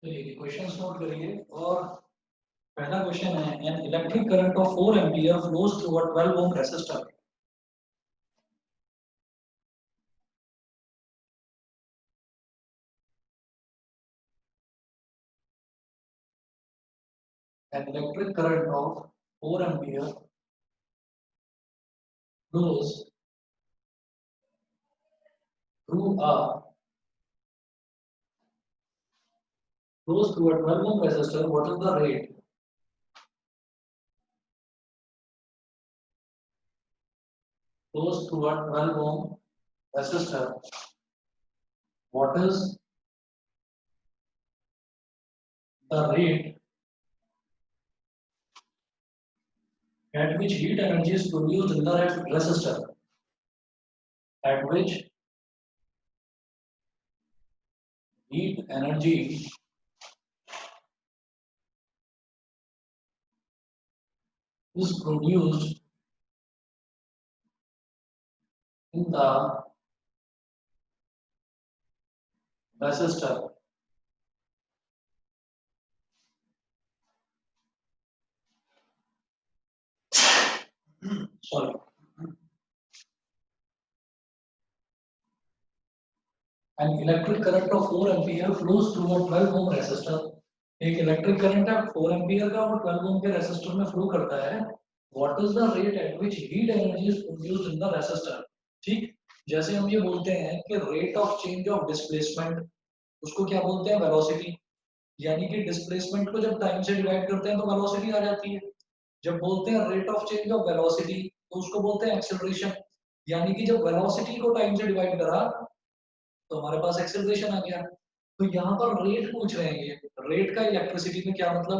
चलिए question note करिए। और पहला क्वेश्चन है, an electric current of 4 ampere flows through a 12 ohm resistor. An electric current of 4 ampere flows through a 12 ohm resistor. What is the rate? Flows through a 12 ohm resistor. What is the rate at which heat energy is produced in the resistor? At which heat energy is produced in the resistor. Sorry. An electric current of 4 ampere flows through a 12 ohm resistor. एक electric current है 4 ampere का, वो 12 ओम के resistor में flow करता है। What is the rate at which heat energy is produced in the resistor. ठीक, जैसे हम ये बोलते हैं कि rate of change of displacement, उसको क्या बोलते हैं? वेलोसिटी। यानी कि डिस्प्लेसमेंट को जब टाइम से डिवाइड करते हैं तो वेलोसिटी आ जाती है। जब बोलते हैं rate of change of velocity तो उसको बोलते हैं एक्सेलरेशन। यानी कि जब वेलोसिटी को टाइम से डिवाइड करा तो हमारे पास एक्सेलरेशन आ गया। तो यहाँ पर रेट पूछ रहे हैं, ये रेट का इलेक्ट्रिसिटी में क्या मतलब?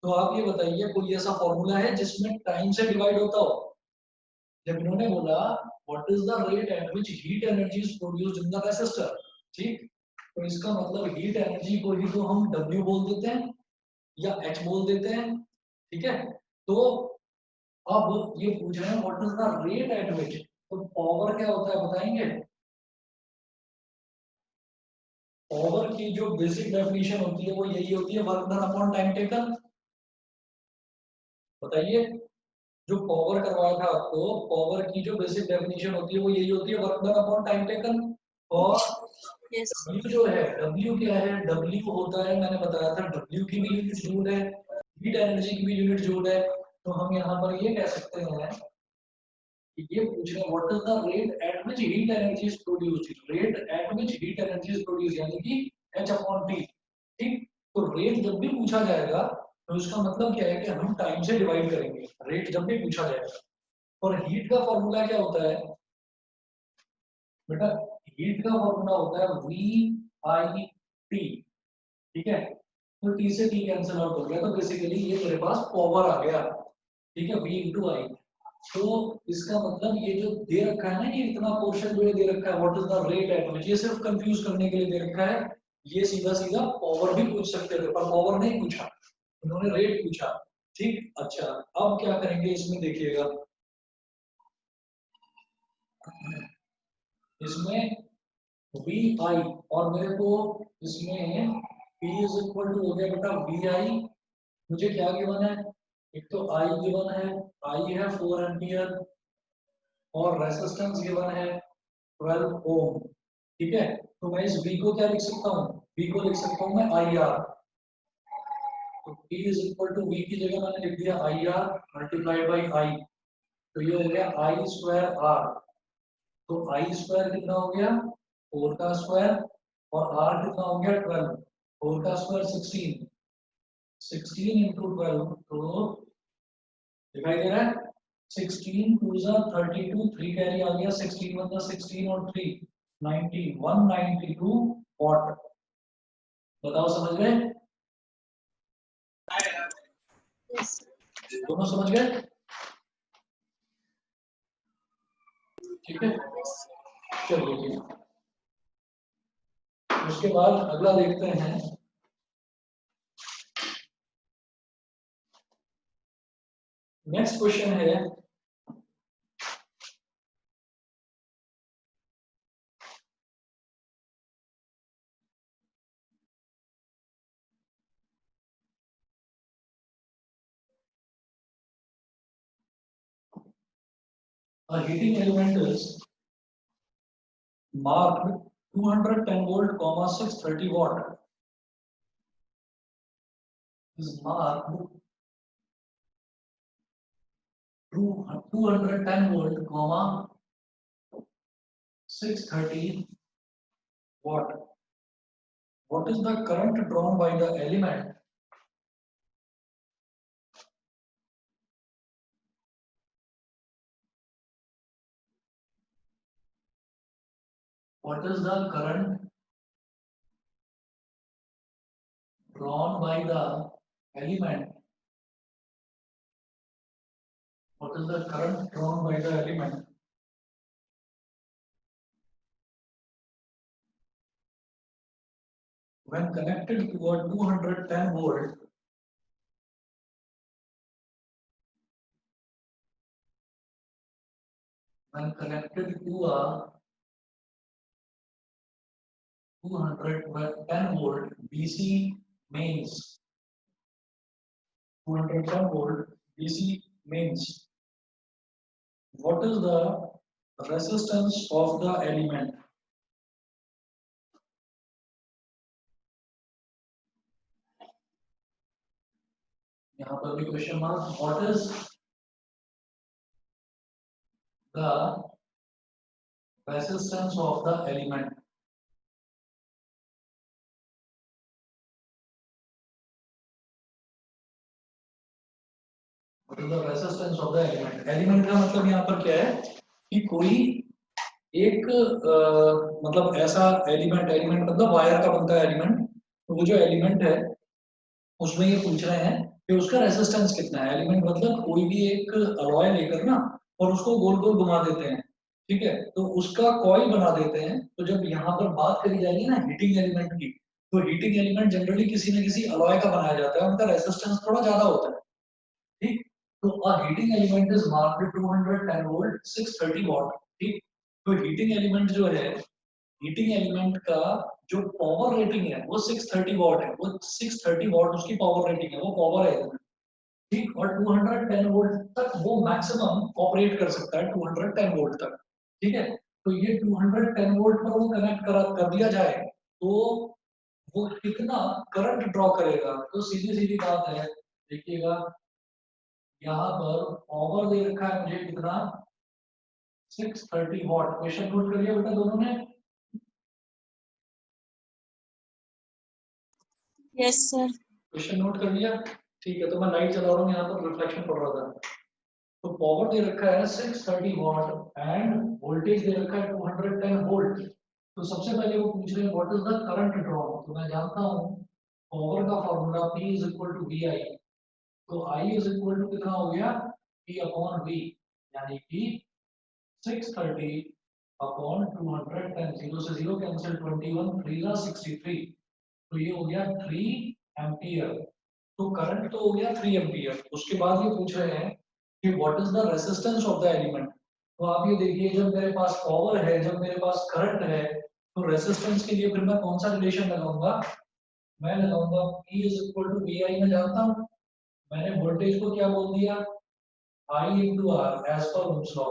तो आप ये बताइए कोई ऐसा फॉर्मूला है जिसमें टाइम से डिवाइड होता हो? जब इन्होंने बोला what is the rate at which heat energy is produced in the resistor, ठीक, तो इसका मतलब हीट एनर्जी को ही तो हम W बोल देते हैं या H बोल देते हैं। ठीक है, तो अब ये पूछ रहे हैं what is the rate at which, तो पावर क्या होता है बताएंगे? पावर की जो बेसिक डेफिनेशन होती है वो यही होती है, work done upon time taken. बताइए, जो पावर करवाया था आपको, पावर की जो बेसिक डेफिनेशन होती है वो यही होती है, work done upon time taken. और W जो है, W क्या है? W होता है, मैंने बताया था W की भी यूनिट जूल है, हीट एनर्जी की भी यूनिट जूल है। तो हम यहाँ पर ये कह सकते हैं कि ये पूछ रहे हैं what is the rate at which heat energy is produced. Rate at which heat energy is produced यानी कि H अपॉन T। ठीक, तो रेट जब भी पूछा जाएगा तो इसका मतलब क्या है कि हम टाइम से डिवाइड करेंगे, रेट जब भी पूछा जाएगा। और हीट का फॉर्मूला क्या होता है बेटा? हीट का फॉर्मूला होता है VIT। ठीक है, तो T से T कैंसिल आउट हो गया, तो बेसिकली ये मेरे पास पावर आ गया। ठीक है, V इंटू आई। तो इसका मतलब ये जो दे रखा है ना, ये इतना पोर्शन जो दे रखा है what is the rate at which, ये सिर्फ कंफ्यूज करने के लिए दे रखा है। ये सीधा सीधा पावर भी पूछ सकते थे पर पावर नहीं पूछा, उन्होंने रेट पूछा। ठीक, अच्छा अब क्या करेंगे इसमें देखिएगा, इसमें वी आई और मेरे को इसमें P इज इक्वल टू हो गया बेटा वी आई। मुझे क्या गिवन है? एक तो आई गिवन है, आई है 4 एम्पियर और रेसिस्टेंस गिवन है 12 ओम। ठीक है, तो मैं इस V को क्या लिख सकता हूँ? V को लिख सकता हूँ मैं आई आर। तो P is equal to V की जगह मैंने लिख दिया I R multiplied by I. तो ये हो गया आई स्क्वायर आर। तो आई स्क्वायर कितना हो गया? 4 का स्क्वायर, और आर कितना हो गया? 12। 4 का स्क्वायर 16, 16 इंटू 12, तो दिखाई दे रहा है 16 टू जा 32, 3 कैरी आ गया, 16 वन जा 16 और 3 90, 192 वॉट। बताओ समझ गए? दोनों समझ गए? ठीक है, चलिए ठीक। उसके बाद अगला देखते हैं। नेक्स्ट क्वेश्चन है, A heating element is marked 210 volt, 630 watt. Is marked 210 volt, 630 watt. What is the current drawn by the element? What is the current drawn by the element? What is the current drawn by the element? When connected to a 210 volt, when connected to a 210 volt DC mains, 210 volt DC mains, what is the resistance of the element? यहाँ पर भी question mark. What is the resistance of the element? What is the resistance of the element? Element का मतलब यहाँ पर क्या है कि कोई एक मतलब ऐसा एलिमेंट मतलब वायर का बनता है एलिमेंट. तो वो जो एलिमेंट है उसमें ये पूछ रहे हैं कि उसका रेजिस्टेंस कितना है. एलिमेंट मतलब कोई भी एक अलॉय लेकर ना और उसको गोल गोल घुमा देते हैं. ठीक है, तो उसका कॉइल बना देते हैं. तो जब यहाँ पर बात करी जाएगी ना हीटिंग एलिमेंट की, तो हीटिंग एलिमेंट जनरली किसी न किसी अलॉय का बनाया जाता है, उनका रेजिस्टेंस थोड़ा ज्यादा होता है. ठीक, तो a heating element is marked 210 volt 630 watt. ठीक, तो हीटिंग एलिमेंट जो है, हीटिंग एलिमेंट का जो पावर रेटिंग है वो 630 वॉट है. वो 630 वॉट उसकी पावर रेटिंग है, वो पावर है. ठीक, और 210 वोल्ट तक वो मैक्सिमम ऑपरेट कर सकता है, 210 वोल्ट तक. ठीक है, तो ये 210 वोल्ट पर वो कनेक्ट कर दिया जाए तो वो कितना करंट ड्रॉ करेगा. तो सीधी सीधी बात है, देखिएगा यहाँ पर पावर दे रखा है मुझे कितना, 630 वॉट. क्वेश्चन नोट कर लिया बेटा दोनों ने? Yes sir. क्वेश्चन नोट कर लिया? ठीक है, तो मैं लाइट चला रहा हूँ, यहाँ पर रिफ्लेक्शन पड़ रहा था. तो पावर दे रखा है 630 वॉट एंड वोल्टेज दे रखा है 210 वोल्ट. तो सबसे पहले वो पूछ रहे हैं what is the current draw. तो मैं जानता हूँ पावर का formula P is equal to VI. तो I इज इक्वल टू कितना हो गया, P अपॉन V, यानी कि 630 अपॉन 210. 0 से 0 कैंसिल, 21 3 जा 63. तो ये हो गया 3 एम्पियर. तो करंट तो हो गया 3 एम्पियर. उसके बाद ये पूछ रहे हैं कि what is the resistance of the element. तो आप ये देखिए, जब मेरे पास पावर है, जब मेरे पास करंट है, तो रेजिस्टेंस के लिए फिर मैं कौन सा रिलेशन लगाऊंगा? मैं लगाऊंगा P is equal to VI. में जानता हूँ, मैंने वोल्टेज को क्या बोल दिया, I into R as per Ohm's law.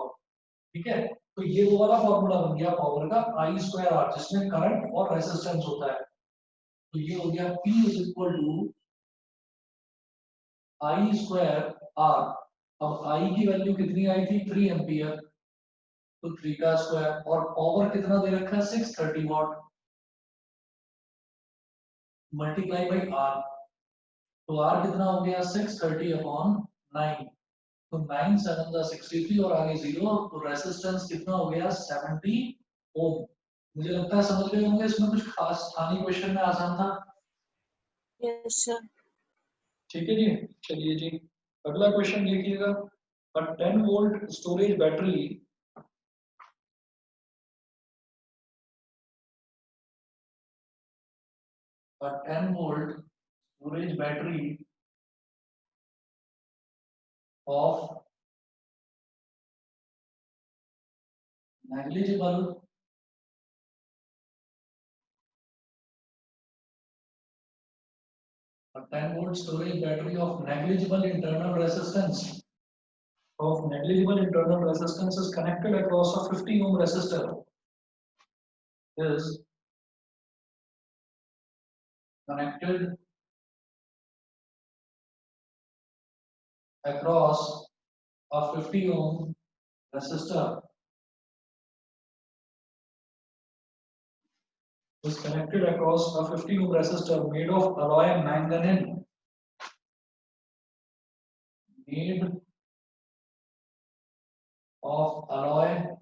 ठीक है, तो ये वो वाला फॉर्मूला बन गया पावर का, I स्क्वायर आर, जिसमें करंट और रेजिस्टेंस होता है. तो ये हो गया P is equal to I square R. अब I की वैल्यू कितनी आई थी, 3 एम्पियर. तो 3 का स्क्वायर, और पावर कितना दे रखा है, 630 वॉट, मल्टीप्लाई बाई आर. तो आर कितना हो गया, 630 अपॉन 9. तो 9 7 का 63 और आगे 0. तो रेजिस्टेंस कितना हो गया, 70 ओम. मुझे लगता है समझ गए होंगे, इसमें कुछ खास था नहीं, क्वेश्चन में आसान था. Yes sir. ठीक है जी, चलिए जी अगला क्वेश्चन लिखिएगा. A 10 volt storage battery a 10 volt storage battery of negligible a 10 volt storage battery of negligible internal resistance of negligible internal resistance is connected across a 50 ohm resistor is connected across a 50 ohm resistor is connected across a 50 ohm resistor made of alloy manganese made of alloy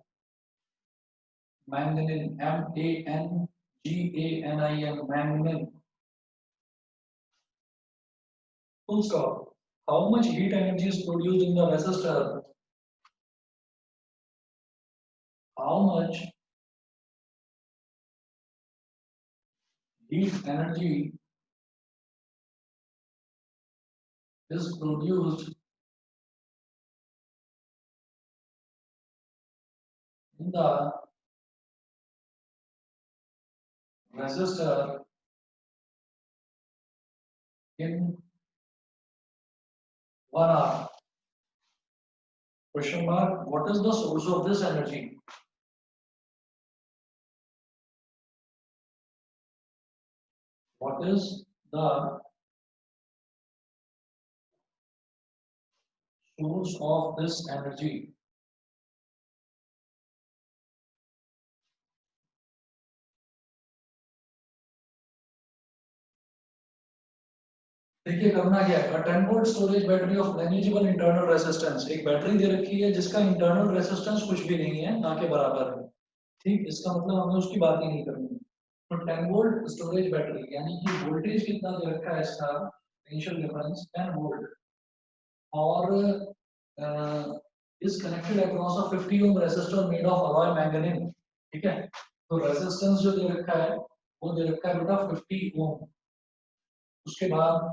manganese MANGANIN manganese. Full stop. How much heat energy is produced in the resistor? How much heat energy is produced in the resistor in 1 hour? Question mark. What is the source of this energy? What is the source of this energy? देखिए करना क्या है 10 volt storage battery of negligible internal resistance एक battery दे रखी है जिसका internal resistance कुछ भी नहीं है ना के बराबर है ठीक इसका मतलब हमें उसकी बात ही नहीं करनी तो 10 वोल्ट स्टोरेज बैटरी यानी कि वोल्टेज कितना दे रखा है इसका इनिशियल डिफरेंस 10 वोल्ट और is connected across a 50 ohm resistor made of alloy manganese ठीक है तो रेजिस्टेंस जो दे रखा है वो दे रखा है बेटा 50 ओम उसके बाद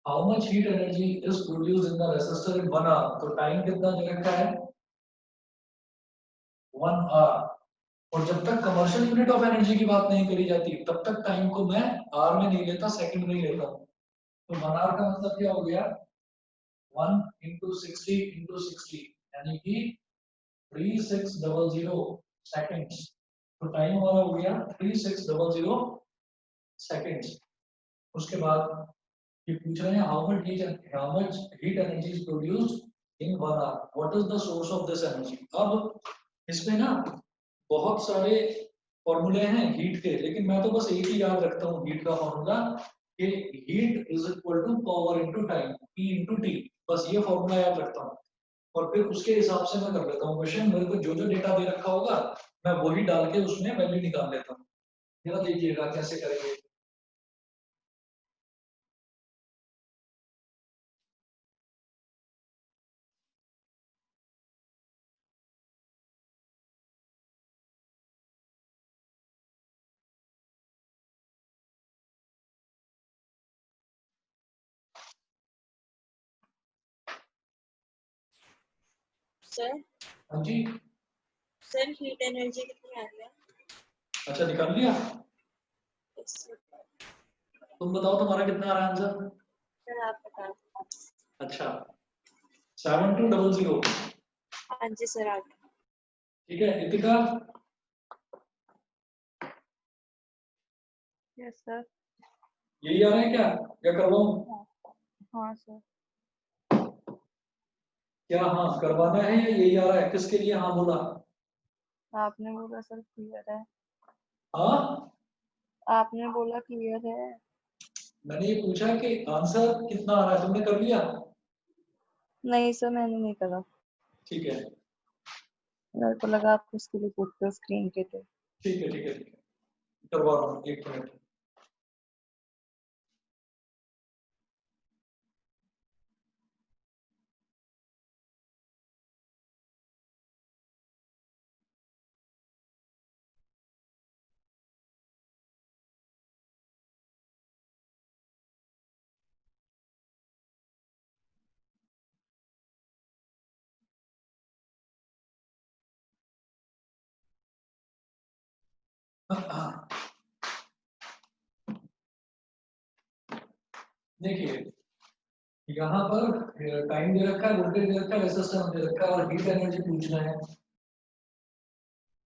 how much heat energy is produce in the resistor in 1 hour तो टाइम कितना दे रखा है 1 hour और जब तक कमर्शियल यूनिट ऑफ एनर्जी की बात नहीं करी जाती तब तक टाइम को मैं आवर में नहीं लेता सेकंड में ही लेता हूँ तो 1 hour का मतलब क्या हो गया 1 into 60 into 60 यानी कि 3600 सेकंड्स तो टाइम हमारा हो गया 3600 सेकंड्स उसके बाद ये पूछ रहे हैं how much heat energy is produced in 1 hour what is the source of this energy अब इसमें ना बहुत सारे फॉर्मूले हैं हीट के लेकिन मैं तो बस एक ही याद रखता हूँ हीट का फॉर्मूला कि heat is equal to power into time P into T बस ये फॉर्मूला याद रखता हूँ और फिर उसके हिसाब से मैं कर लेता हूँ क्वेश्चन मेरे को जो जो डेटा दे रखा होगा मैं वही डाल के उसमें वैल्यू निकाल लेता हूँ जरा देखिएगा कैसे करेंगे सर हाँ जी सर हीट एनर्जी कितनी आ रही है अच्छा निकाल लिया Yes, sir. तुम बताओ तुम्हारा कितना आ रहा है आंसर सर आप बता दो अच्छा 7200 हाँ जी सर आप ठीक है इतिका यस सर यही आ रहे हैं क्या करवाऊं हाँ सर क्या हाँ करवाना है या यही आ रहा है किसके लिए हाँ बोला आपने बोला सर क्लियर है हाँ आपने बोला क्लियर है मैंने ये पूछा कि आंसर कितना आ रहा है तुमने कर लिया नहीं सर मैंने नहीं करा ठीक है मेरे को लगा आप उसके लिए पूछते हो स्क्रीन के थे ठीक है ठीक है ठीक है करवा रहा हूँ 1 मिनट देखिए यहाँ पर टाइम दे रखा है, वोल्टेज दे रखा है, रेजिस्टेंस दे रखा है और हीट एनर्जी पूछना है।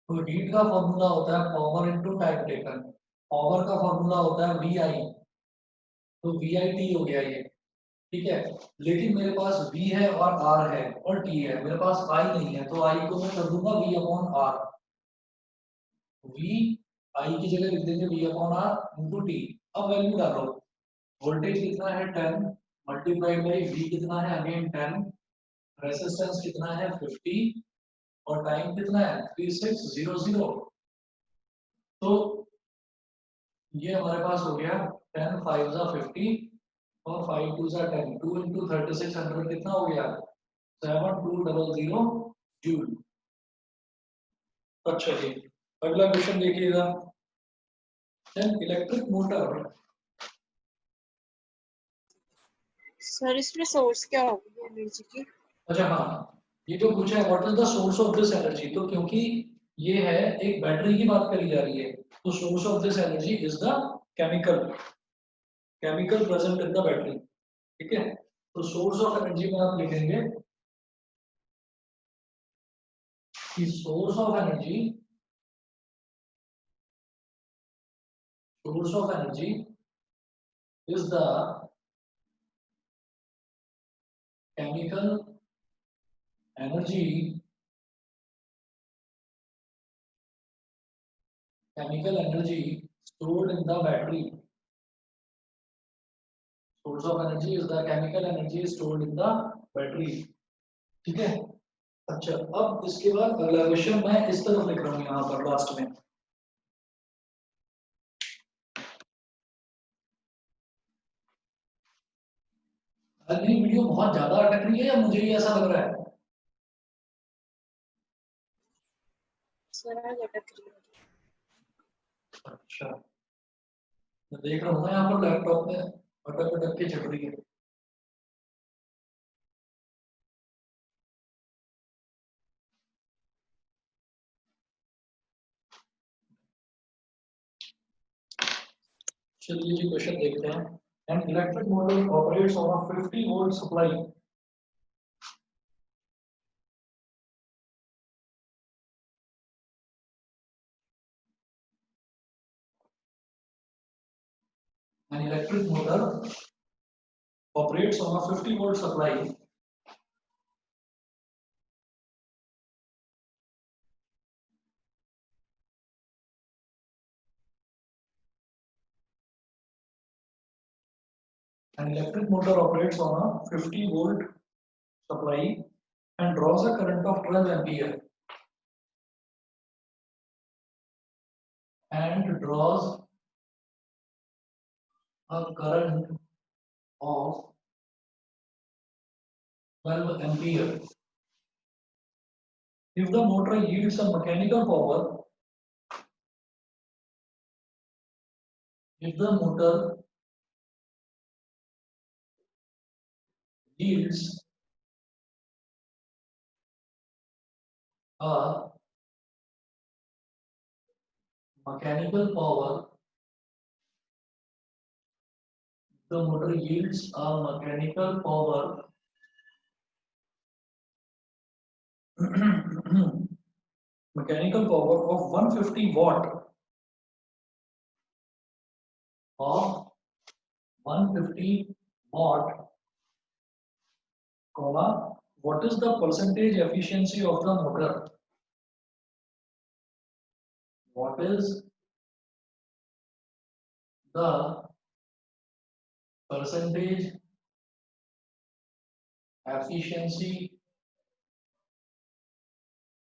तो हीट का फॉर्मूला होता है power into time taken. Power का फॉर्मूला होता है वी आई, तो वी आई टी हो गया ये, ठीक है। लेकिन मेरे पास V है और R है और T है, मेरे पास I नहीं है, तो I को मैं कर दूंगा V upon R। V I की जगह लिख देंगे V upon R into T। अब वैल्यू डालो, वोल्टेज कितना है 10 मल्टीप्लाइड बाई V कितना है अगेन 10, रेजिस्टेंस कितना है 50 और टाइम कितना है 3600। तो ये हमारे पास हो गया 10 5 जा 50 और 5 2 जा 10, 2 इंटू 3600 कितना हो गया 7200 जूल। अच्छा जी, अगला क्वेश्चन देखिएगा। इलेक्ट्रिक मोटर, सर इसमें सोर्स क्या होगी एनर्जी की? अच्छा हाँ, ये जो पूछा है what is the source of this energy, तो क्योंकि ये है एक बैटरी की बात करी जा रही है, तो source of this energy is the chemical, chemical present in the battery, ठीक है। तो सोर्स ऑफ एनर्जी में आप लिखेंगे कि source of energy, source of energy is the chemical energy, chemical energy stored in the battery. Source of energy is the chemical energy stored in the battery. ठीक है। अच्छा, अब इसके बाद अगला क्वेश्चन मैं इस तरफ लिख रहा हूँ यहाँ पर लास्ट में। अगली वीडियो बहुत ज्यादा अटक रही है या मुझे ही ऐसा लग रहा है? सर आज अटक रही है। अच्छा, मैं देख रहा हूँ ना यहाँ पर लैपटॉप में अटक अटक के चल रही है। चलिए जी क्वेश्चन देखते हैं। An electric motor operates on a 50 volt supply an electric motor operates on a 50 volt supply an electric motor operates on a 50 volt supply and draws a current of 12 ampere and draws a current of 12 ampere. If the motor yields a mechanical power, if the motor yields a mechanical power, the motor yields a mechanical power mechanical power of 150 watt of 150 watt, comma, what is the percentage efficiency of the motor? What is the percentage efficiency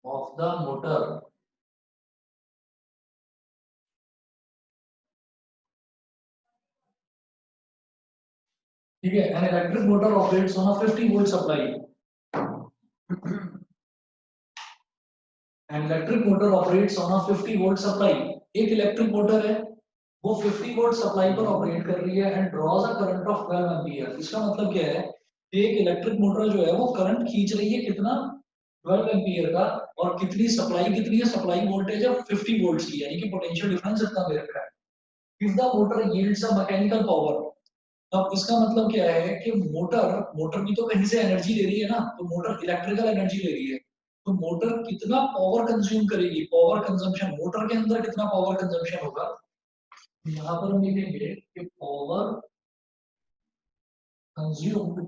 of the motor? ठीक है, an electric motor operates on a 50 volt supply. An electric motor operates on a 50 volt supply. एक electric motor है, वो 50 volt supply पर operate कर रही है and draws a current of 12 ampere. इसका मतलब क्या है, एक इलेक्ट्रिक मोटर जो है वो करंट खींच रही है कितना 12 एम्पीयर का, और कितनी सप्लाई, कितनी है सप्लाई वोल्टेज है 50 वोल्ट्स की, यानी कि पोटेंशियल डिफरेंस इतना दे रखा है। If the motor yields a mechanical power, अब इसका मतलब क्या है कि मोटर भी तो कहीं से एनर्जी ले रही है ना, तो मोटर इलेक्ट्रिकल एनर्जी ले रही है, तो मोटर कितना पावर कंज्यूम करेगी, पावर कंजम्पशन मोटर के अंदर कितना पावर कंजम्पशन होगा, यहाँ पर हम लिखेंगे कि पावर कंज्यूम्ड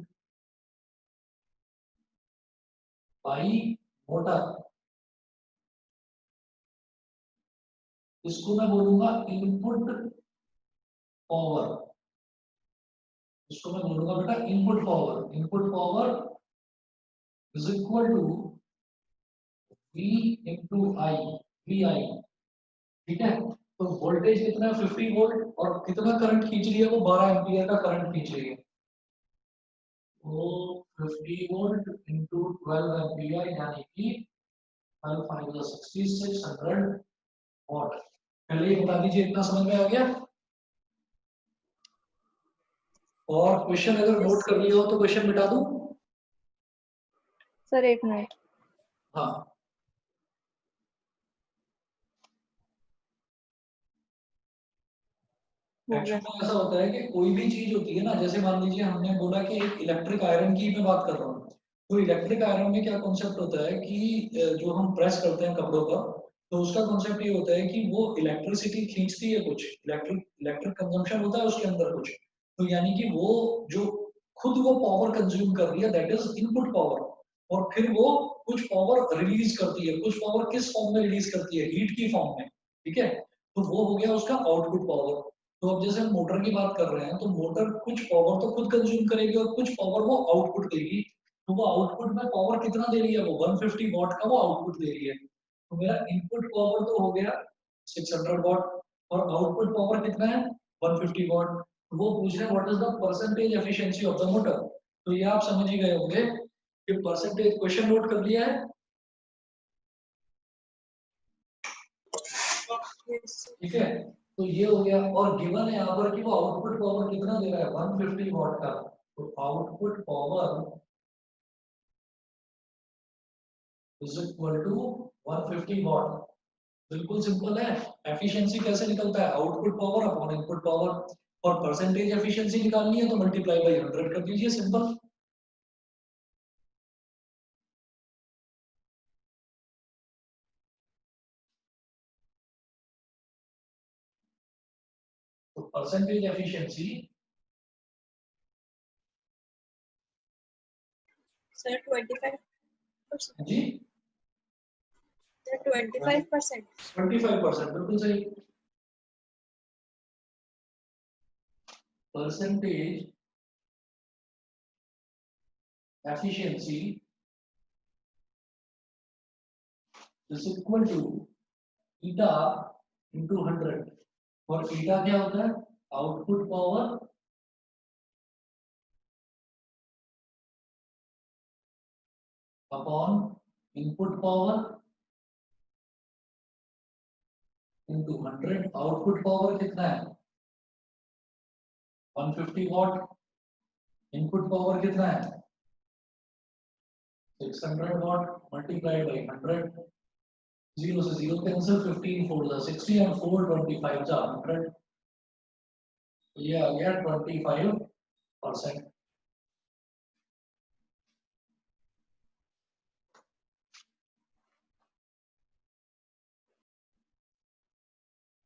बाई मोटर, इसको मैं बोलूंगा इनपुट पावर, इसको मैं बोलूंगा बेटा input power is equal to V into I, V I, ठीक है। तो वोल्टेज कितना है 50 वोल्ट, और कितना करंट खींच रही है वो 12 एम्पियर का करंट खींच रही है, वो 50 वोल्ट इंटू 12 एम्पियर यानी कि 12 5 6600 वॉट। पहले ये बता दीजिए, इतना समझ में आ गया? और क्वेश्चन अगर नोट कर लिया हो तो क्वेश्चन मिटा दूं? सर एक मिनट। हाँ, एक्चुअली में ऐसा होता है कि कोई भी चीज होती है ना, जैसे मान लीजिए हमने बोला कि एक इलेक्ट्रिक आयरन की मैं बात कर रहा हूँ, तो इलेक्ट्रिक आयरन में क्या कॉन्सेप्ट होता है कि जो हम प्रेस करते हैं कपड़ों का, तो उसका कॉन्सेप्ट ये होता है कि वो इलेक्ट्रिसिटी खींचती है, कुछ इलेक्ट्रिक इलेक्ट्रिक कंजम्पशन होता है उसके अंदर कुछ, तो यानी कि वो जो खुद वो पावर कंज्यूम कर रही है दैट इज इनपुट पावर, और फिर वो कुछ पावर रिलीज करती है, कुछ पावर किस फॉर्म में रिलीज करती है, हीट की फॉर्म में, ठीक है। तो वो हो गया उसका आउटपुट पावर। तो अब जैसे हम मोटर की बात कर रहे हैं, तो मोटर कुछ पावर तो खुद कंज्यूम करेगी और कुछ पावर वो आउटपुट देगी, तो वो आउटपुट में पावर कितना दे रही है, वो 150 वॉट का वो आउटपुट दे रही है। तो मेरा इनपुट पावर तो हो गया 600 वॉट, और आउटपुट पावर कितना है 150 वॉट। तो वो पूछ रहे हैं what is the percentage efficiency of the motor, तो ये आप समझ ही गए होंगे कि परसेंटेज, क्वेश्चन नोट कर लिया है, ठीक है। तो ये हो गया, और गिवन है यहाँ पर कि वो आउटपुट पावर कितना दे रहा है 150 वॉट का, तो output power is equal to 150 watt. बिल्कुल सिंपल है। एफिशिएंसी कैसे निकलता है, output power upon input power, और परसेंटेज एफिशिएंसी निकालनी है तो मल्टीप्लाई बाई 100 कर दीजिए, सिंपल। तो परसेंटेज एफिशिएंसी सर 25%। जी 25%। 25%, बिल्कुल सही। Percentage efficiency is equal to eta into 100, और ईटा क्या होता है, output power upon input power into 100। Output power कितना है 150 वॉट, इनपुट पावर कितना है 600 वॉट, मल्टीप्लाइड बाई 100, जीरो से जीरो कैंसिल, 15 4 जा 60 एंड 4 25 जा 100, ये आ गया 25%।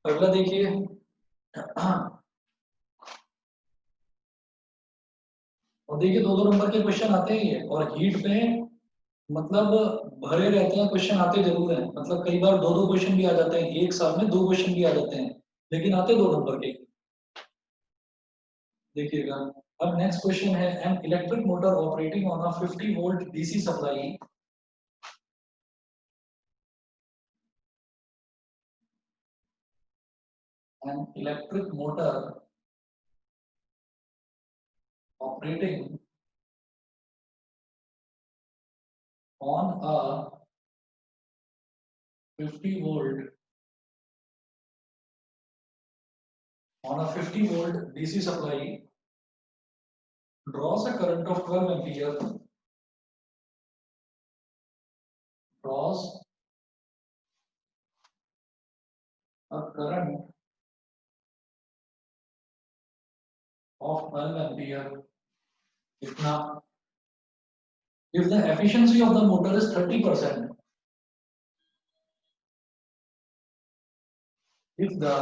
अगला देखिए, और देखिए दो दो नंबर के क्वेश्चन आते ही है, और हीट पे मतलब भरे रहते हैं, क्वेश्चन आते जरूर हैं, मतलब कई बार दो दो क्वेश्चन भी आ जाते हैं, एक साल में दो क्वेश्चन भी आ जाते हैं, लेकिन आते दो नंबर के। देखिएगा, अब नेक्स्ट क्वेश्चन है, an electric motor operating on a 50 volt DC supply, an electric motor operating on a 50 volt on a 50 volt DC supply draws a current of 12 ampere, draws a current of 12 ampere कितना? If the efficiency of the motor is 30%, if the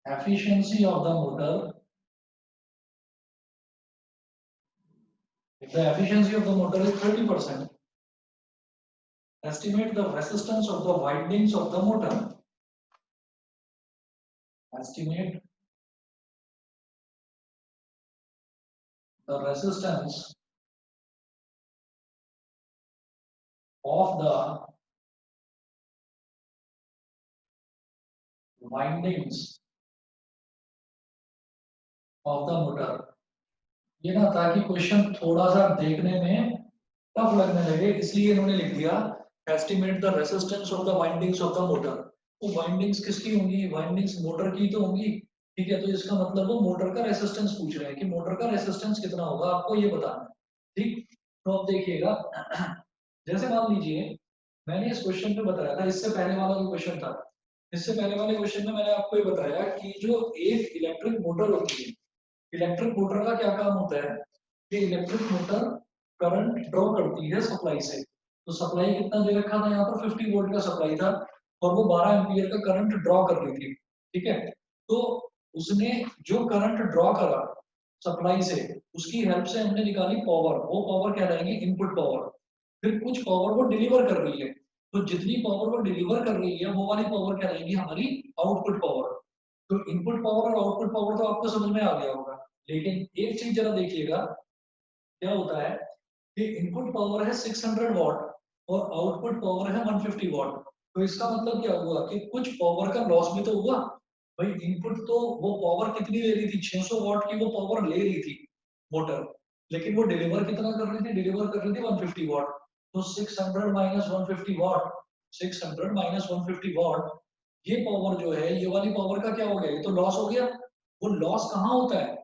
efficiency of the motor, if the efficiency of the motor is 30%, estimate the resistance of the windings of the motor. Estimate the resistance of the windings of the motor. ये ना ताकि question थोड़ा सा देखने में tough लगने लगे, इसलिए इन्होंने लिख दिया estimate the resistance of the windings of the motor. वो वाइंडिंग्स किसकी होंगी? वाइंडिंग्स मोटर की तो होंगी, ठीक है। तो इसका मतलब वो मोटर का रेसिस्टेंस पूछ रहे हैं कि मोटर का रेसिस्टेंस कितना होगा, आपको ये बताना है, ठीक। तो अब देखिएगा, जैसे मान लीजिए मैंने इस क्वेश्चन में बताया था, इससे पहले वाला जो क्वेश्चन था, इससे पहले वाले क्वेश्चन में मैंने आपको ये बताया कि जो एक इलेक्ट्रिक मोटर होती है, इलेक्ट्रिक मोटर का क्या काम होता है कि इलेक्ट्रिक मोटर करंट ड्रॉ करती है सप्लाई से। तो सप्लाई कितना दे रखा था, यहाँ पर 50 वोल्ट का सप्लाई था और वो 12 एम्पियर का करंट ड्रॉ कर रही थी, ठीक है। तो उसने जो करंट ड्रॉ करा सप्लाई से, उसकी हेल्प से हमने निकाली पावर, वो पावर कहलाएगी इनपुट पावर। फिर कुछ पावर वो डिलीवर कर रही है, तो जितनी पावर वो डिलीवर कर रही है वो वाली पावर कहलाएगी हमारी आउटपुट पावर। तो इनपुट पावर और आउटपुट पावर तो आपको समझ में आ गया होगा, लेकिन एक चीज जरा देखिएगा क्या होता है कि इनपुट पावर है 600 वॉट और आउटपुट पावर है 150 वॉट। तो इसका मतलब क्या हुआ कि कुछ पावर का लॉस भी तो हुआ। भाई इनपुट तो वो पावर कितनी ले रही थी, 600 वॉट की वो पावर ले रही थी मोटर, लेकिन वो डिलीवर कितना कर रही थी, डिलीवर कर रही थी 150 वॉट। तो 600 माइनस 150 वॉट, 600 माइनस 150 वॉट, ये पावर जो है, ये वाली पावर का क्या हो गया, ये तो लॉस हो गया। वो लॉस कहाँ होता है?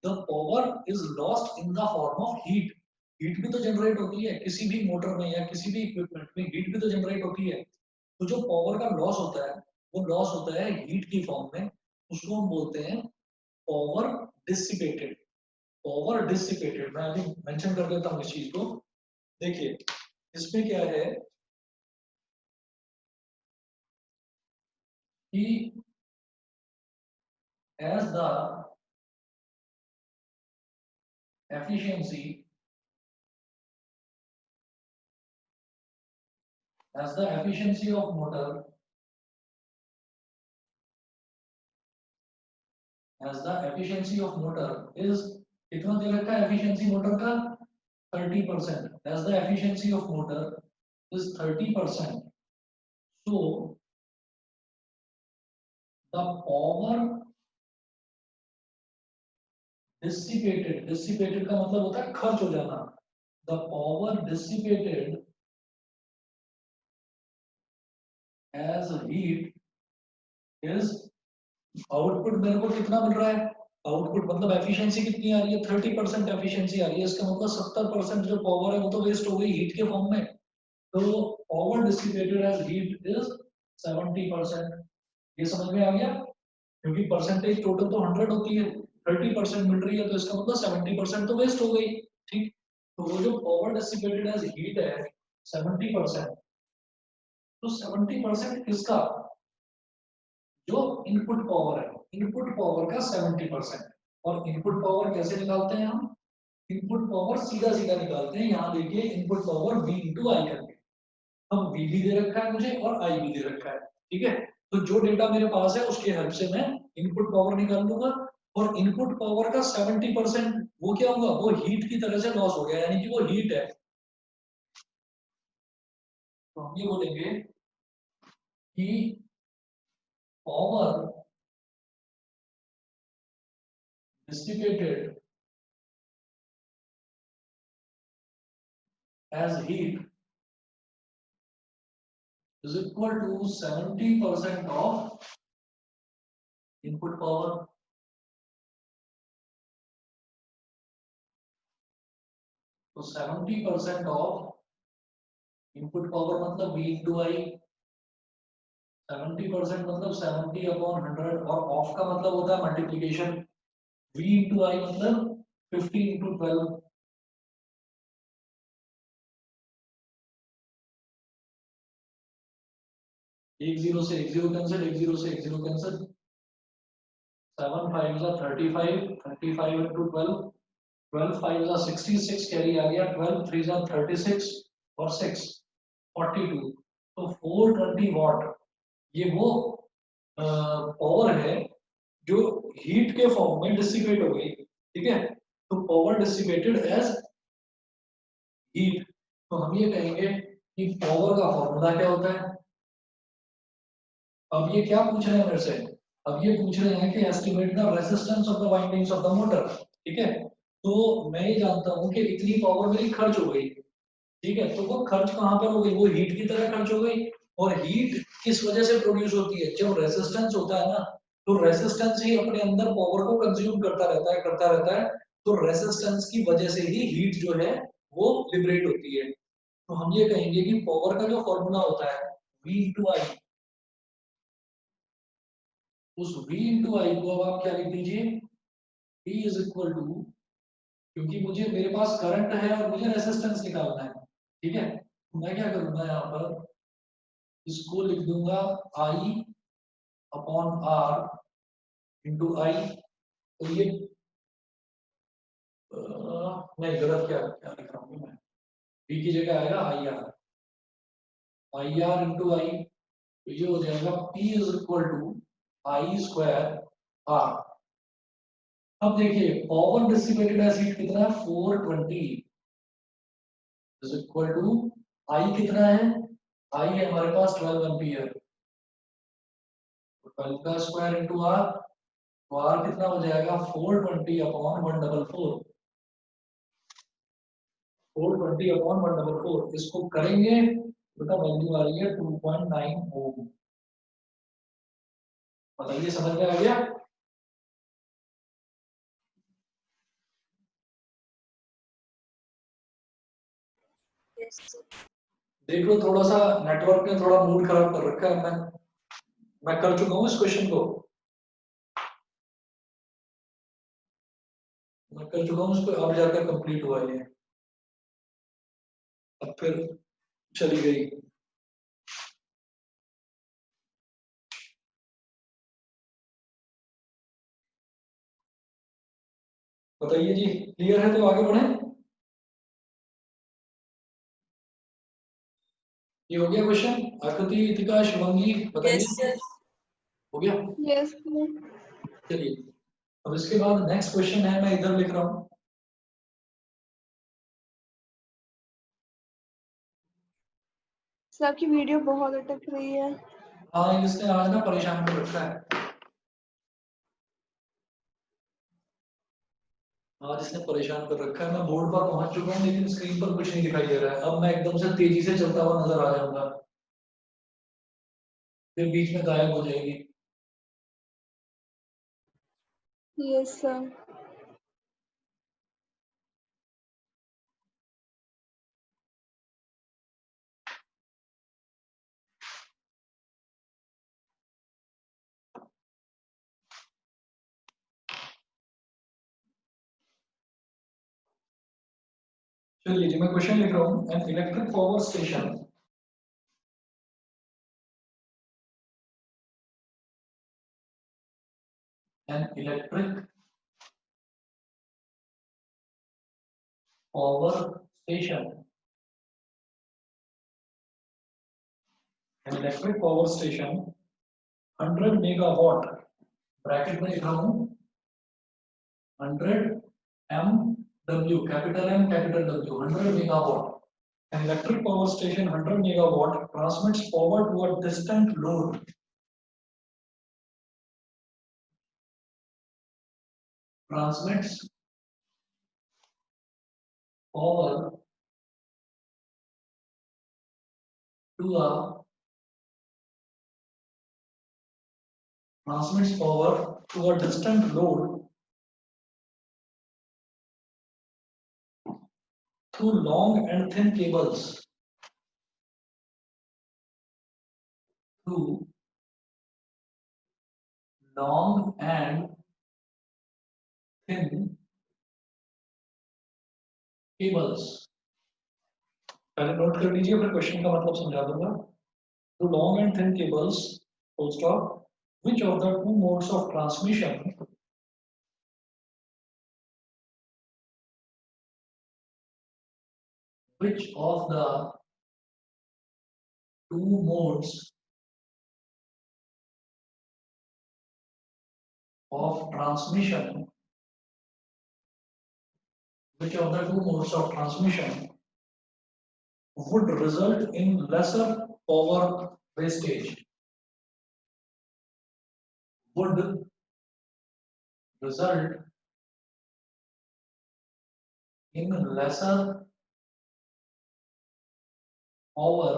The power is lost in the form of heat. Heat भी तो जनरेट होती है किसी भी मोटर में या किसी भी इक्विपमेंट में, हीट भी तो जनरेट होती है। तो जो पावर का लॉस होता है वो लॉस होता है हीट की फॉर्म में, उसको हम बोलते हैं पावर डिसिपेटेड। पावर डिसिपेटेड, मैं अभी मेंशन कर देता हूँ इस चीज को। देखिए इसमें क्या है कि as the efficiency as the efficiency of motor as the efficiency of motor is, कितना दे रखा है efficiency मोटर का 30%, as the efficiency of motor is 30%, so the power dissipated, dissipated का मतलब होता है खर्च हो जाना, the power dissipated as heat is, output मेरे को कितना मिल रहा है, आउटपुट मतलब एफिशिएंसी कितनी आ रही है, 30% एफिशिएंसी आ रही है, इसका मतलब 70% जो पावर है वो तो वेस्ट हो गई हीट के फॉर्म में। तो power dissipated as heat is 70%। ये समझ में आ गया, क्योंकि परसेंटेज टोटल तो 100 होती है, 30% मिल रही है, तो इसका मतलब 70% तो वेस्ट हो गई, ठीक। तो वो जो पावर डिसिपेटेड एज हीट है 70%, तो 70% किसका, जो इनपुट पावर है, इनपुट पावर का 70%। और इनपुट पावर कैसे निकालते हैं हम, इनपुट पावर सीधा सीधा निकालते हैं, यहाँ देखिए इनपुट पावर V इंटू आई करके, अब V भी दे रखा है मुझे और I भी दे रखा है, ठीक है। तो जो डेटा मेरे पास है उसके हेल्प से मैं इनपुट पावर निकाल लूंगा, और इनपुट पावर का 70% वो क्या होगा, वो हीट की तरह से लॉस हो गया, यानी कि वो हीट है। तो हम ये बोलेंगे कि power dissipated as heat is equal to 70% of input power। तो 70% of input power मतलब V into I, 70% मतलब 70/100, और ऑफ का मतलब होता है मल्टीप्लीकेशन। V इंटू आई मतलब 50 इंटू 12। एक जीरो से एक जीरो कैंसिल, एक जीरो से एक जीरो कैंसिल। 7 5 जा 35, 35 इंटू 12, 12 5 जा 66 कैरी आ गया, 12 3 जा 36 और 6 42। तो 420 वॉट ये वो पावर है जो हीट के फॉर्म में डिसिपेट हो गई, ठीक है। तो पावर डिसिपेटेड एज हीट। तो हम ये कहेंगे कि पावर का फॉर्मूला क्या होता है। अब ये क्या पूछ रहे हैं मेरे से, अब ये पूछ रहे हैं कि estimate the resistance of the windings of the motor, ठीक है। तो मैं ये जानता हूँ कि इतनी पावर मेरी खर्च हो गई, ठीक है। तो वो खर्च कहाँ पर हो गई, वो हीट की तरह खर्च हो गई। और हीट किस वजह से प्रोड्यूस होती है, जब रेजिस्टेंस होता है ना, तो रेजिस्टेंस ही अपने अंदर पावर को कंज्यूम करता रहता है। तो रेजिस्टेंस की वजह से ही हीट जो है वो लिबरेट होती है। तो हम ये कहेंगे कि पावर का जो फॉर्मूला होता है V इंटू आई, उस V इंटू आई को अब आप क्या लिख दीजिए, P इज इक्वल टू, क्योंकि मुझे मेरे पास करंट है और मुझे रेजिस्टेंस निकालना है, ठीक है। तो मैं क्या करूंगा यहाँ पर, इसको लिख दूंगा I अपॉन R इंटू आई। तो ये नहीं, गलत क्या क्या लिख रहा हूँ मैं, V की जगह आएगा आई आर इंटू आई। तो ये हो जाएगा P is equal to I square R. अब देखिए पावर डिसिपेटेड एज हीट कितना है, 420 इज इक्वल टू आई कितना है, आई है हमारे पास 12 एम्पियर। तो 12 का स्क्वायर इंटू आर, तो आर कितना हो जाएगा 420/144। 420/144 इसको करेंगे तो का वैल्यू आ रही है 2.9 ओम। बताइए समझ में आ गया। Yes, sir. देख लो थोड़ा सा नेटवर्क ने थोड़ा मूड खराब कर रखा है। मैं कर चुका हूँ इस क्वेश्चन को, मैं कर चुका हूँ इसको, अब जाकर कंप्लीट हुआ ये, अब फिर चली गई। बताइए जी, क्लियर है तो आगे बढ़े। ये हो गया क्वेश्चन। आकृति, इतिका, शिवांगी Yes, बताइए, sir. हो गया। यस चलिए अब इसके बाद नेक्स्ट क्वेश्चन है, मैं इधर लिख रहा हूँ। सर, आपकी वीडियो बहुत अटक रही है। हाँ इसने आज ना परेशान कर रखा है, आज इसने परेशान कर रखा है। मैं बोर्ड पर पहुंच चुका हूँ लेकिन स्क्रीन पर कुछ नहीं दिखाई दे रहा है। अब मैं एकदम से तेजी से चलता हुआ नजर आ जाऊंगा, फिर बीच में गायब हो जाएगी। Yes sir. चलिए जी, मैं क्वेश्चन लिख रहा हूँ। An electric power station, N electric power station, N electric power station 100 megawatt, bracket में लिख रहा हूँ 100 MW, capital M capital W, 100 megawatt. An electric power station 100 megawatt transmits power to a distant load. Transmits power to a transmits power to a distant load through long and thin cables. Through long and thin cables. पहले note कर लीजिए, फिर question का मतलब समझा दूंगा। तो long and thin cables, full stop, which of the two modes of transmission, which of the two modes of transmission, which of the two modes of transmission would result in lesser power wastage, would result in lesser power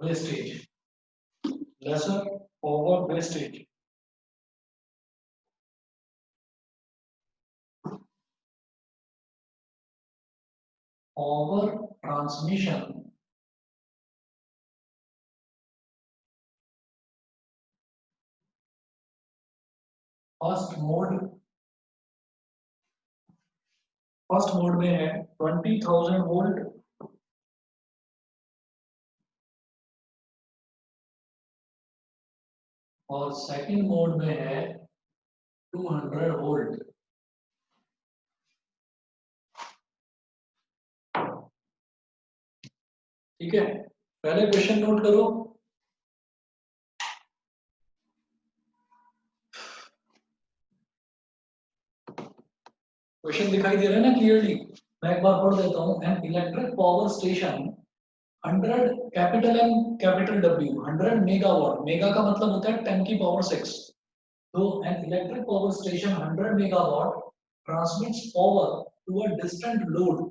wastage, lesser power wastage. Power transmission first mode में है 20,000 volt, और second mode में है 200 volt. ठीक है, पहले question note करो। Question दिखाई दे रहा है ना क्लियरली? मैं एक बार पढ़ देता हूँ। An electric power station 100 capital M capital W 100 megawatt, mega का मतलब होता है 10 की पावर 6। तो an electric power station 100 megawatt transmits power to a distant load.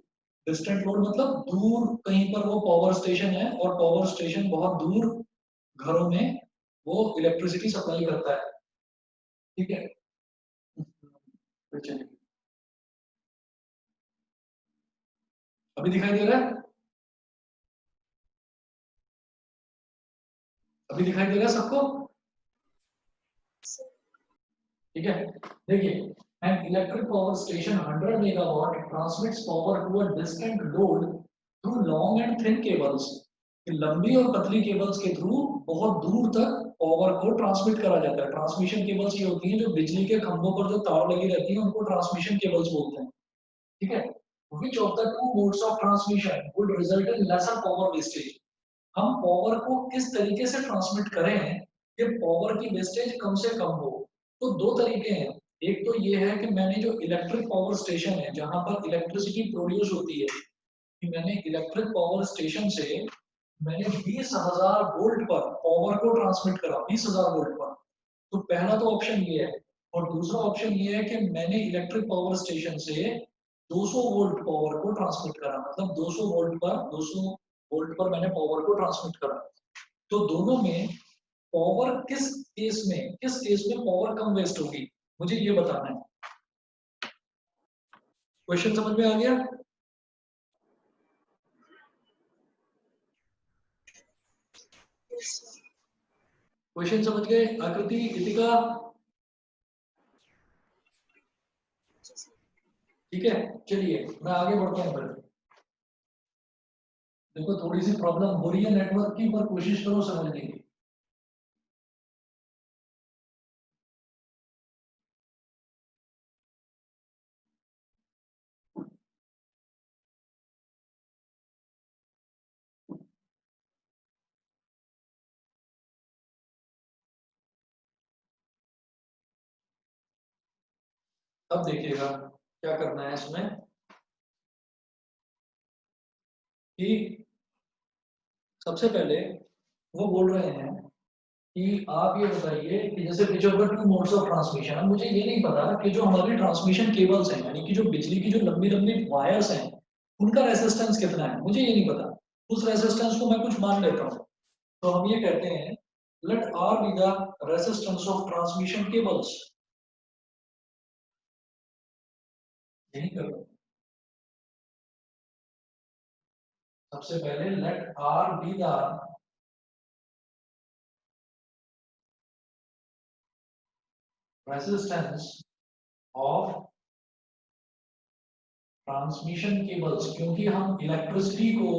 Distant load मतलब दूर कहीं पर वो पावर स्टेशन है, और पावर स्टेशन बहुत दूर घरों में वो इलेक्ट्रिसिटी सप्लाई करता है। ठीक है, फिर चलिए, अभी दिखाई दे रहा है? अभी दिखाई दे रहा है सबको? ठीक है, देखिए, an electric power station 100 megawatt transmits power to a distant load through long and thin cables. लंबी और पतली केबल्स के थ्रू बहुत दूर तक पावर को ट्रांसमिट करा जाता है। ट्रांसमिशन केबल्स ये होती हैं जो बिजली के खंभों पर जो तार लगी रहती है उनको ट्रांसमिशन केबल्स बोलते हैं। ठीक है, which of the two modes of transmission would result in lesser power wastage? हम पावर को किस तरीके से ट्रांसमिट करें कि पावर की वेस्टेज कम से कम हो? तो दो तरीके हैं। एक तो ये है कि मैंने जो इलेक्ट्रिक पावर स्टेशन है जहां पर इलेक्ट्रिसिटी प्रोड्यूस होती है, कि मैंने इलेक्ट्रिक पावर स्टेशन से मैंने 20,000 वोल्ट पर पावर को ट्रांसमिट करा, 20,000 वोल्ट पर। तो पहला तो ऑप्शन ये है। और दूसरा ऑप्शन ये है कि मैंने इलेक्ट्रिक पावर स्टेशन से 200 वोल्ट पावर को ट्रांसमिट करा, मतलब 200 वोल्ट पर मैंने पावर को ट्रांसमिट करा। तो दोनों में पावर किस केस में पावर कम वेस्ट होगी, मुझे ये बताना है। क्वेश्चन समझ में आ गया? क्वेश्चन समझ गए? आकृति, गीतिका, ठीक है, चलिए मैं आगे बढ़ता हूँ। फिर देखो, थोड़ी सी प्रॉब्लम हो रही है नेटवर्क की, पर कोशिश करो समझने की। अब देखिएगा क्या करना है इसमें, कि सबसे पहले वो बोल रहे हैं कि आप ये बताइए कि जैसे which of the two modes of transmission. अब मुझे ये नहीं पता कि जो हमारी ट्रांसमिशन केबल्स हैं, यानी कि जो बिजली की जो लंबी लंबी वायर्स हैं, उनका रेजिस्टेंस कितना है, मुझे ये नहीं पता। उस रेजिस्टेंस को मैं कुछ मान लेता हूँ। तो हम ये कहते हैं, let R be the resistance of transmission cables. यही करो, सबसे पहले let R be the resistance of transmission cables, क्योंकि हम इलेक्ट्रिसिटी को,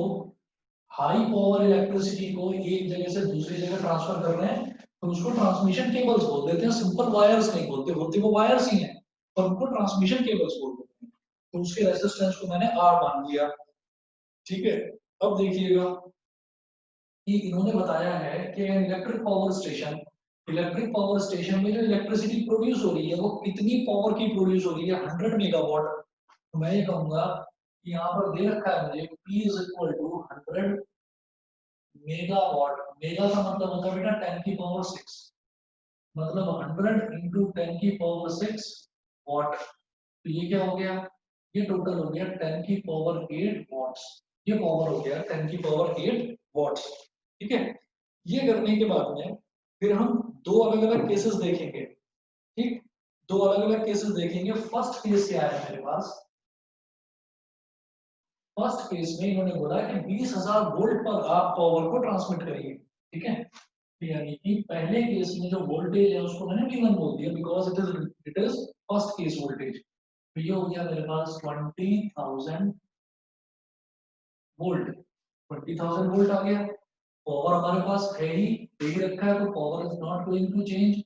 हाई पावर इलेक्ट्रिसिटी को एक जगह से दूसरी जगह ट्रांसफर कर रहे हैं, तो उसको ट्रांसमिशन केबल्स बोल देते हैं, सिंपल वायर्स नहीं बोलते, होते वो वायर्स ही हैं, पर उनको ट्रांसमिशन केबल्स बोल देते हैं। तो उसके रेजिस्टेंस को मैंने R मान लिया, ठीक है। अब देखिएगा कि इन्होंने बताया है कि इलेक्ट्रिक पावर स्टेशन में जो इलेक्ट्रिसिटी प्रोड्यूस हो रही है वो कितनी पावर की प्रोड्यूस हो रही है, 100 मेगावाट। तो मैं ये कहूंगा कि यहाँ पर दे रखा है मुझे P is equal to 100 megawatt. Mega का मतलब होता है बेटा 10 की पावर 6, मतलब 100 इंटू 10 की पावर 6 वाट। तो ये क्या हो गया, ये टोटल हो गया 10 की पावर 8 वॉट्स। ये पावर हो गया 10 की पावर 8 वॉट्स, ठीक है। ये करने के बाद में फिर हम दो अलग अलग केसेस देखेंगे, ठीक। दो अलग अलग केसेस देखेंगे। फर्स्ट केस क्या है मेरे पास, फर्स्ट केस में इन्होंने बोला कि 20,000 वोल्ट पर आप पावर को ट्रांसमिट करिए, ठीक है। यानी कि पहले केस में जो वोल्टेज है उसको मैंने V1 बोल दिया, because it is first case voltage. तो ये हो गया मेरे पास 20,000 वोल्ट, 20,000 वोल्ट आ गया। पावर हमारे पास है ही, दे ही रखा है, तो power is not going to change.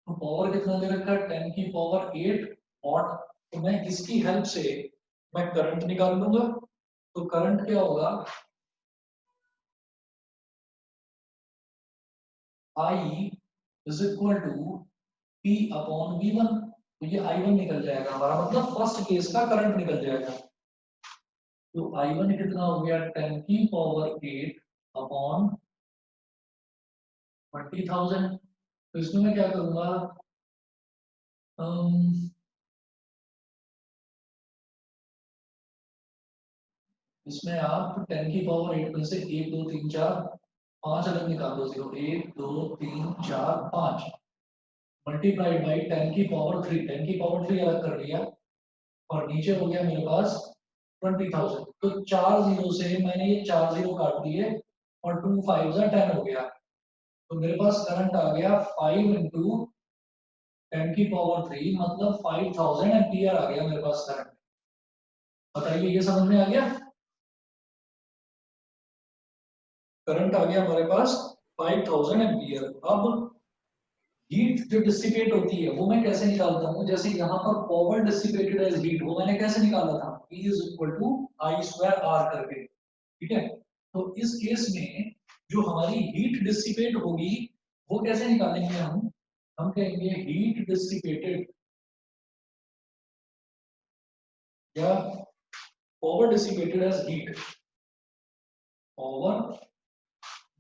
तो पावर कितना दे रखा है, 10 की पावर 8 वॉट। तो मैं इसकी हेल्प से मैं करंट निकाल लूंगा। तो करंट क्या होगा, I is equal to P upon V1। तो ये I1 निकल जाएगा हमारा, मतलब फर्स्ट केस का करंट निकल जाएगा। तो I1 कितना हो गया, 10 की पावर 8 अपॉन 20,000। तो इसमें मैं क्या करूंगा, इसमें आप 10 की पावर 8 में से 1 2 3 4 5 अलग निकाल दो, 0 1 2 3 4 5 मल्टीप्लाइड बाई 10 की पावर 3, 10 की पावर 3 अलग कर लिया, और नीचे हो गया मेरे पास 20,000। तो 4 जीरो से मैंने ये 4 जीरो काट दिए, और 2 5 10 हो गया। तो मेरे पास करंट आ गया 5 इंटू 10 की पावर 3, मतलब 5000 एम्पियर आ गया मेरे पास करंट। बताइए ये समझ में आ गया, करंट आ गया हमारे पास 5000 एम्पियर। अब हीट जो डिसिपेट होती है वो मैं कैसे निकालता हूँ, जैसे यहाँ पर पावर डिसिपेटेड एज हीट, वो मैंने कैसे निकाला था, P is equal to I square R करके, ठीक है। तो इस केस में जो हमारी हीट डिसिपेट होगी वो कैसे निकालेंगे हम कहेंगे हीट डिसिपेटेड या power dissipated as heat, power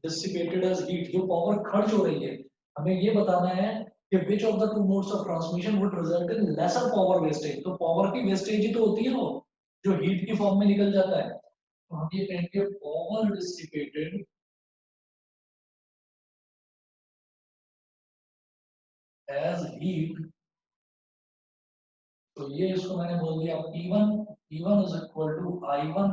dissipated as heat, जो पावर खर्च हो रही है, हमें ये बताना है कि which of the two modes of transmission would result in lesser power wastage। तो पावर की वेस्टेज ही तो होती है वो, जो हीट की फॉर्म में निकल जाता है। तो हम ये कहेंगे पावर डिसिपेटेड एज हीट। तो ये इसको मैंने बोल दिया P1, P1 is equal to I1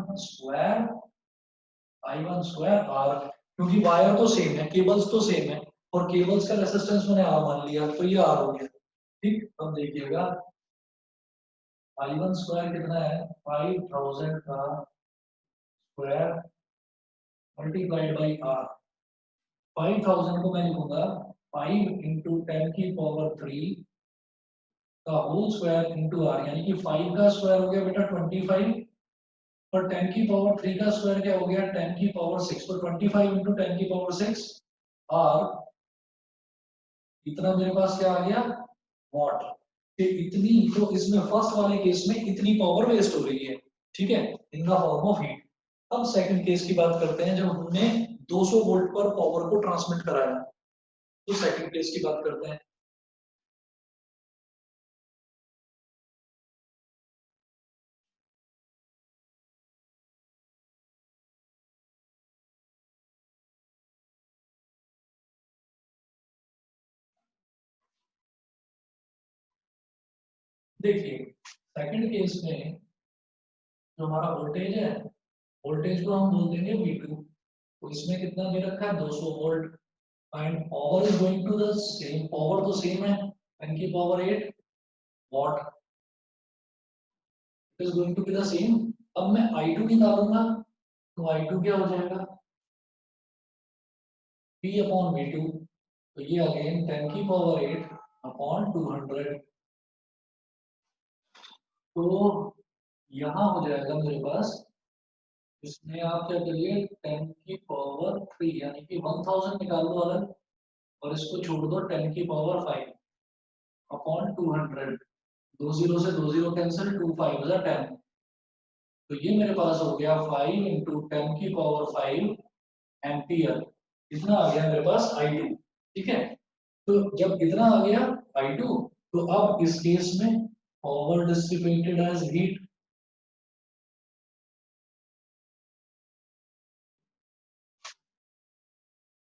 square R, क्योंकि वायर तो सेम है, केबल्स तो सेम है, और केबल्स का रेजिस्टेंस मैंने R मान लिया, तो ये R हो गया, ठीक। अब देखिएगा I1 स्क्वायर कितना है, 5000 का स्क्वायर मल्टीप्लाइड बाई R। 5000 को मैं लिखूंगा 5 इंटू 10 की पावर 3 का होल स्क्वायर इंटू R, यानी कि 5 का स्क्वायर हो गया बेटा 25, और 10 की पावर 3 का स्क्वायर क्या हो गया, 10 की पावर 6। तो 25 इंटू 10 की पावर 6 R, इतना मेरे पास क्या आ गया, वॉट। कि इतनी, तो इसमें फर्स्ट वाले केस में इतनी पावर वेस्ट हो रही है, ठीक है, in the form of heat. अब सेकंड केस की बात करते हैं, जब हमने 200 वोल्ट पर पावर को ट्रांसमिट कराया, तो सेकंड केस की बात करते हैं। देखिए सेकंड केस में जो हमारा वोल्टेज है, वोल्टेज को हम बोल देंगे V2। तो इसमें कितना दे रखा है, 200 volt. and power is going to the same, power तो same है 10 की power 8 watt is going to be the same. अब मैं I2 निकालूंगा तो I2 क्या हो जाएगा P upon V2, तो ये अगेन 10 की पावर 8 अपॉन 200, तो यहाँ हो जाएगा मेरे पास, इसमें आप क्या करिए 10 की पावर 3 यानी कि 1000 निकाल दो अलग और इसको छोड़ दो 10 की पावर 5 अपॉन 200, 20 से 20 कैंसिल, 2 5 10, तो ये मेरे पास हो गया 5 इंटू 10 की पावर 5 एम्पियर, इतना आ गया मेरे पास I2, ठीक है। तो जब इतना आ गया I2, तो अब इस केस में पावर डिसिपेटेड एज हीट,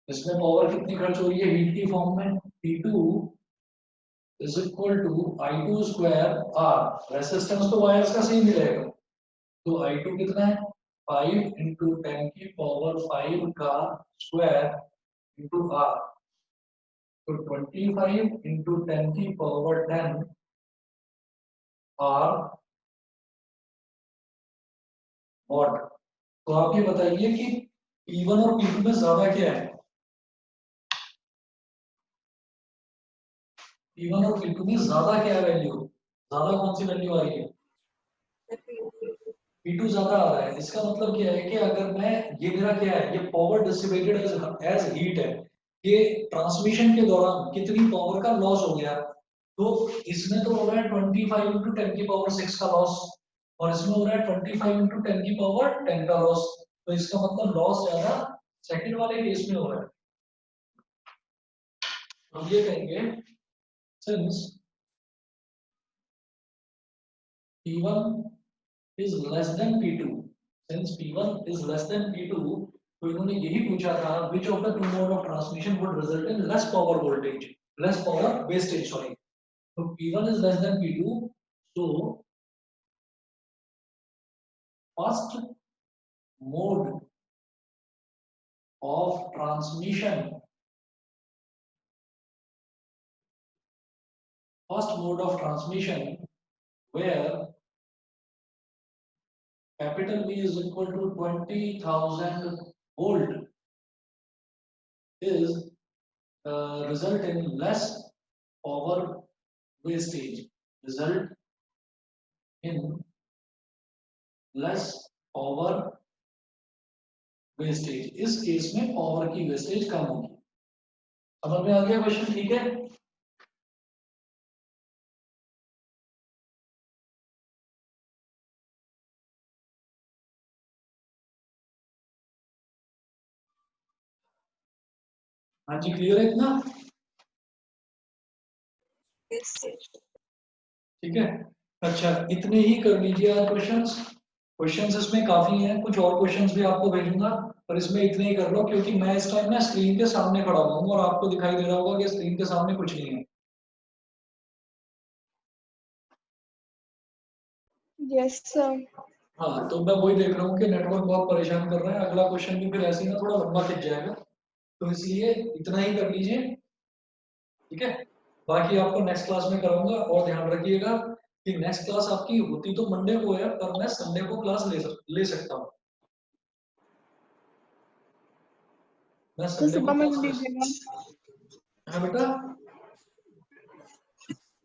इसमें पावर कितनी खर्च हो रही है हीट की फॉर्म में, P2 is equal to I2 square R, resistance तो वायर्स का सेम ही रहेगा, तो I2 कितना है 5 इंटू 10 की पावर 5 का स्क्वायर इंटू R, तो 25 इंटू 10 की पावर 10 R वॉट। तो आप ये बताइए कि P1 और P2 में ज्यादा क्या है, P1 और P2 में ज्यादा क्या है वैल्यू, ज्यादा कौन सी वैल्यू आ रही है, P2 ज्यादा आ रहा है, इसका मतलब क्या है कि अगर मैं, ये मेरा क्या है, ये पावर डिसिपेटेड एज हीट है, ये ट्रांसमिशन के दौरान कितनी पावर का लॉस हो गया, तो इसमें तो हो रहा है 25 इंटू 10 की पावर 6 का लॉस, और इसमें हो रहा है 25 इंटू 10 की पावर 10 का लॉस, तो इसका मतलब लॉस ज्यादा सेकंड वाले केस में हो रहा है। हम ये कहेंगे since P1 is less than P2, since P1 is less than P2, तो इन्होंने यही पूछा था which of the two mode of transmission would result in less power voltage, less power wastage, sorry, so P1 is less than P2, so first mode of transmission, first mode of transmission where capital V is equal to 20,000 volt is result in less power wastage, result in less power wastage, इस case में power की wastage कम होगी। समझ में आ गया question, ठीक है। हाँ जी, क्लियर है इतना, Yes, sir. ठीक है। अच्छा, इतने ही कर लीजिए आज क्वेश्चंस, क्वेश्चंस इसमें काफी हैं, कुछ और क्वेश्चंस भी आपको भेजूंगा, पर इसमें इतने ही कर लो क्योंकि मैं इस टाइम ना स्क्रीन के सामने खड़ा हुआ हूँ और आपको दिखाई दे रहा होगा कि स्क्रीन के सामने कुछ नहीं है। Yes sir. हाँ, तो मैं वही देख रहा हूँ कि नेटवर्क बहुत परेशान कर रहा है, अगला क्वेश्चन भी फिर ऐसे ही ना थोड़ा लंबा खिंच जाएगा, तो इसलिए इतना ही कर लीजिए, ठीक है। बाकी आपको नेक्स्ट क्लास में कराऊंगा, और ध्यान रखिएगा कि नेक्स्ट क्लास आपकी होती तो मंडे को है, पर मैं संडे को क्लास ले सकता हूँ, मैं तो संडे सुबह को में क्लास ले लीजिएगा। सकता। हाँ बेटा,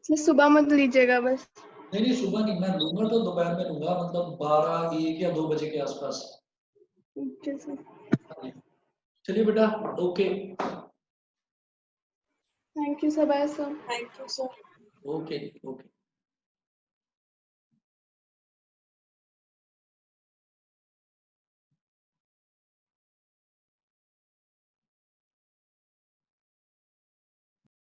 तो सुबह मत लीजिएगा बस। नहीं नहीं सुबह नहीं, मैं लूंगा तो दोपहर में लूंगा, मतलब 12, 1 या 2 बजे के आसपास। Okay sir. हाँ जी। चलिए बेटा, okay thank you sir, bye sir. Thank you, sir. Okay okay.